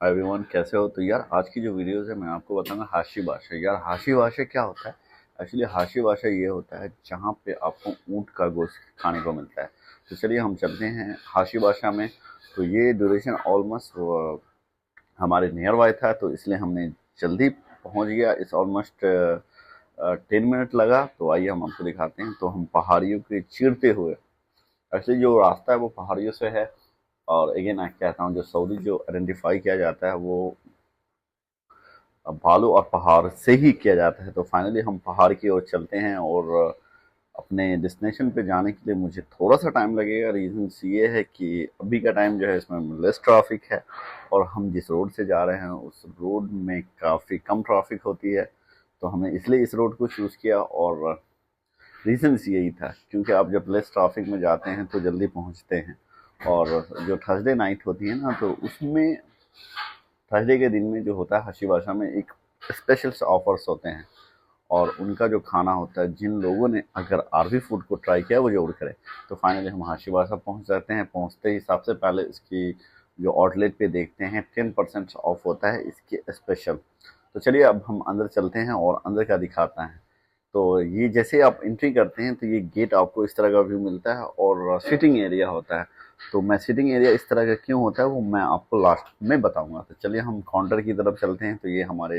Hi everyone, कैसे हो? तो यार आज की जो वीडियोस है मैं आपको बताऊंगा हाशी भाषा। यार हाशी भाषा क्या होता है? एक्चुअली हाशी भाषा ये होता है जहाँ पे आपको ऊँट का गोश्त खाने को मिलता है। तो चलिए हम चलते हैं हाशी भाषा में। तो ये ड्यूरेशन ऑलमोस्ट हमारे नियर बाय था, तो इसलिए हमने जल्दी पहुँच गया। इस ऑलमोस्ट 10 मिनट लगा। तो आइए हम आपको दिखाते हैं। तो हम पहाड़ियों के चीरते हुए, एक्चुअली जो रास्ता है वो पहाड़ियों से है। और अगेन मैं कहता हूँ, जो सऊदी जो आइडेंटिफाई किया जाता है वो भालू और पहाड़ से ही किया जाता है। तो फाइनली हम पहाड़ की ओर चलते हैं और अपने डेस्टिनेशन पे जाने के लिए मुझे थोड़ा सा टाइम लगेगा। रीजन ये है कि अभी का टाइम जो है इसमें लेस ट्रैफिक है, और हम जिस रोड से जा रहे हैं उस रोड में काफ़ी कम ट्रैफिक होती है। तो हमने इसलिए इस रोड को चूज़ किया, और रीज़न यही था क्योंकि आप जब लेस ट्रैफिक में जाते हैं तो जल्दी पहुंचते हैं। और जो थर्सडे नाइट होती है ना, तो उसमें थर्सडे के दिन में जो होता है हंसी भाषा में एक स्पेशल ऑफर्स होते हैं। और उनका जो खाना होता है, जिन लोगों ने अगर आरवी फूड को ट्राई किया वो जरूर करें। तो फाइनली हम हाशी भाषा पहुंच जाते हैं। पहुंचते ही सबसे पहले इसकी जो आउटलेट पे देखते हैं 10% ऑफ होता है इसके स्पेशल। तो चलिए अब हम अंदर चलते हैं और अंदर का दिखाता है। तो ये जैसे आप एंट्री करते हैं तो ये गेट आपको इस तरह का व्यू मिलता है, और सिटिंग एरिया होता है। तो मैं सिटिंग एरिया इस तरह का क्यों होता है वो मैं आपको लास्ट में बताऊंगा। तो चलिए हम काउंटर की तरफ चलते हैं। तो ये हमारे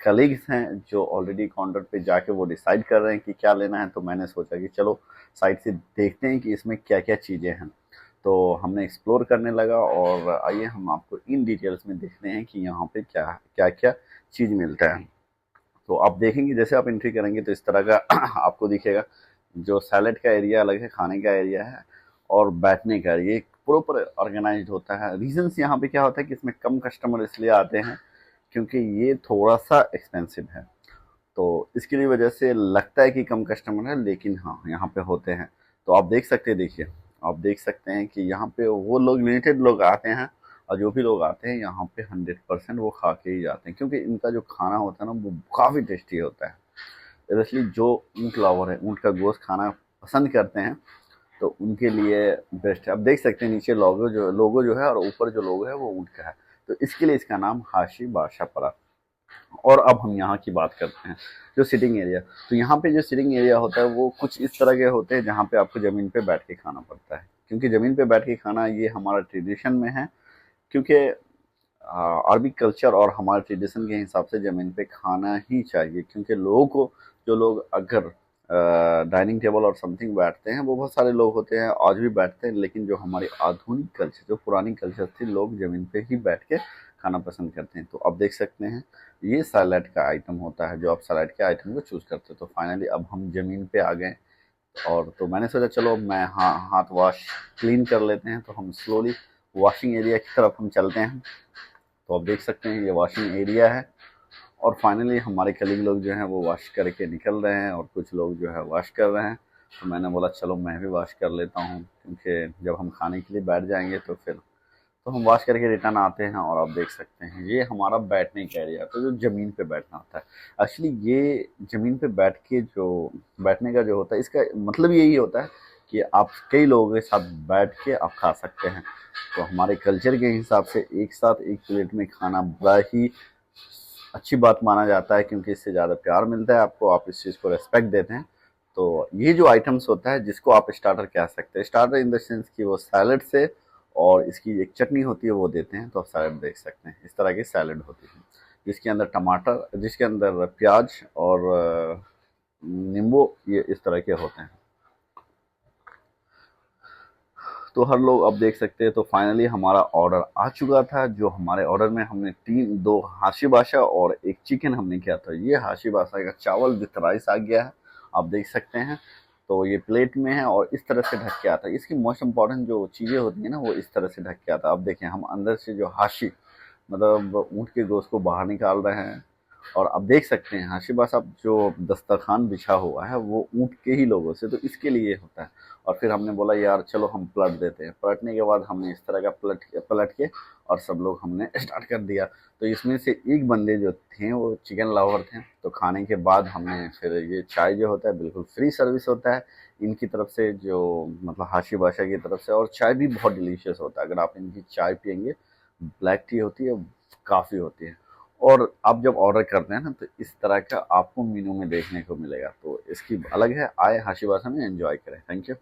कलीग्स हैं जो ऑलरेडी काउंटर पे जाके वो डिसाइड कर रहे हैं कि क्या लेना है। तो मैंने सोचा कि चलो साइड से देखते हैं कि इसमें क्या क्या चीज़ें हैं। तो हमने एक्सप्लोर करने लगा, और आइए हम आपको इन डिटेल्स में देखते हैं कि यहाँ पे क्या क्या क्या चीज़ मिलता है। तो आप देखेंगे जैसे आप एंट्री करेंगे तो इस तरह का आपको दिखेगा। जो सैलेड का एरिया अलग है, खाने का एरिया है, और बैठने का ये प्रॉपर ऑर्गेनाइज्ड होता है। रीजंस यहाँ पे क्या होता है कि इसमें कम कस्टमर इसलिए आते हैं क्योंकि ये थोड़ा सा एक्सपेंसिव है। तो इसके लिए वजह से लगता है कि कम कस्टमर है, लेकिन हाँ यहाँ पे होते हैं। तो आप देख सकते हैं, देखिए आप देख सकते हैं कि यहाँ पे वो लोग लिमिटेड लोग आते हैं, और जो भी लोग आते हैं यहाँ पे 100% वो खा के ही जाते हैं, क्योंकि इनका जो खाना होता है ना वो काफ़ी टेस्टी होता है। स्पेशली जो ऊँट लवर है, ऊँट का गोश्त खाना पसंद करते हैं, तो उनके लिए बेस्ट है। आप देख सकते हैं नीचे लोगो जो है, और ऊपर जो लोगो है वो ऊँट का है। तो इसके लिए इसका नाम हाशी बादशाह पड़ा। और अब हम यहाँ की बात करते हैं, जो सिटिंग एरिया। तो यहाँ पे जो सिटिंग एरिया होता है वो कुछ इस तरह के होते हैं जहाँ पे आपको ज़मीन पे बैठ के खाना पड़ता है, क्योंकि ज़मीन पे बैठ के खाना ये हमारा ट्रेडिशन में है। क्योंकि अरबी कल्चर और हमारे ट्रेडिशन के हिसाब से ज़मीन पे खाना ही चाहिए, क्योंकि लोगों को, जो लोग अगर डाइनिंग टेबल और समथिंग बैठते हैं वो बहुत सारे लोग होते हैं, आज भी बैठते हैं, लेकिन जो हमारी आधुनिक कल्चर, जो पुरानी कल्चर थी, लोग ज़मीन पे ही बैठ के खाना पसंद करते हैं। तो अब देख सकते हैं ये सैलेड का आइटम होता है, जो आप सैलेड के आइटम को चूज़ करते हैं। तो फाइनली अब हम ज़मीन पे आ गए, और तो मैंने सोचा चलो मैं हाथ वॉश क्लीन कर लेते हैं। तो हम स्लोली वॉशिंग एरिया की तरफ हम चलते हैं। तो आप देख सकते हैं ये वॉशिंग एरिया है, और फाइनली हमारे कलीग लोग जो हैं वो वॉश करके निकल रहे हैं, और कुछ लोग जो है वॉश कर रहे हैं। तो मैंने बोला चलो मैं भी वॉश कर लेता हूँ, क्योंकि जब हम खाने के लिए बैठ जाएंगे तो फिर तो हम वॉश करके रिटर्न आते हैं। और आप देख सकते हैं ये हमारा बैठने का एरिया, तो जो ज़मीन पे बैठना होता है। एक्चुअली ये ज़मीन पे बैठ के जो बैठने का जो होता है, इसका मतलब यही होता है कि आप कई लोगों के साथ बैठ के आप खा सकते हैं। तो हमारे कल्चर के हिसाब से एक साथ एक प्लेट में खाना बड़ा ही अच्छी बात माना जाता है, क्योंकि इससे ज़्यादा प्यार मिलता है आपको, आप इस चीज़ को रेस्पेक्ट देते हैं। तो ये जो आइटम्स होता है जिसको आप स्टार्टर कह सकते हैं, स्टार्टर इन द सेंस कि वो सैलड से, और इसकी एक चटनी होती है वो देते हैं। तो आप सैलड देख सकते हैं, इस तरह की सैलड होती है जिसके अंदर टमाटर, जिसके अंदर प्याज और नींबू, ये इस तरह के होते हैं। तो हर लोग अब देख सकते हैं। तो फाइनली हमारा ऑर्डर आ चुका था। जो हमारे ऑर्डर में हमने दो हाशी बाशा और एक चिकन हमने किया था। ये हाशी बाशा का चावल विथ राइस आ गया है, आप देख सकते हैं। तो ये प्लेट में है, और इस तरह से ढक के आता है। इसकी मोस्ट इम्पॉर्टेंट जो चीज़ें होती है ना, वो इस तरह से ढक के आता है। अब देखें हम अंदर से जो हाशी, मतलब ऊँट के गोश्त को बाहर निकाल रहे हैं। और अब देख सकते हैं हाशिबा साहब जो दस्तरखान बिछा हुआ है वो ऊँट के ही लोगों से, तो इसके लिए होता है। और फिर हमने बोला यार चलो हम पलट देते हैं। पलटने के बाद हमने इस तरह का पलट के और सब लोग हमने स्टार्ट कर दिया। तो इसमें से एक बंदे जो थे वो चिकन लवर थे। तो खाने के बाद हमने फिर ये चाय जो होता है बिल्कुल फ्री सर्विस होता है इनकी तरफ से, जो मतलब हाशी बाशा की तरफ से। और चाय भी बहुत डिलीशियस होता है, अगर आप इनकी चाय पियेंगे, ब्लैक टी होती है, काफ़ी होती है। और आप जब ऑर्डर करते हैं ना तो इस तरह का आपको मेनू में देखने को मिलेगा, तो इसकी अलग है। आए हाशिबासा में एंजॉय करें। Thank you.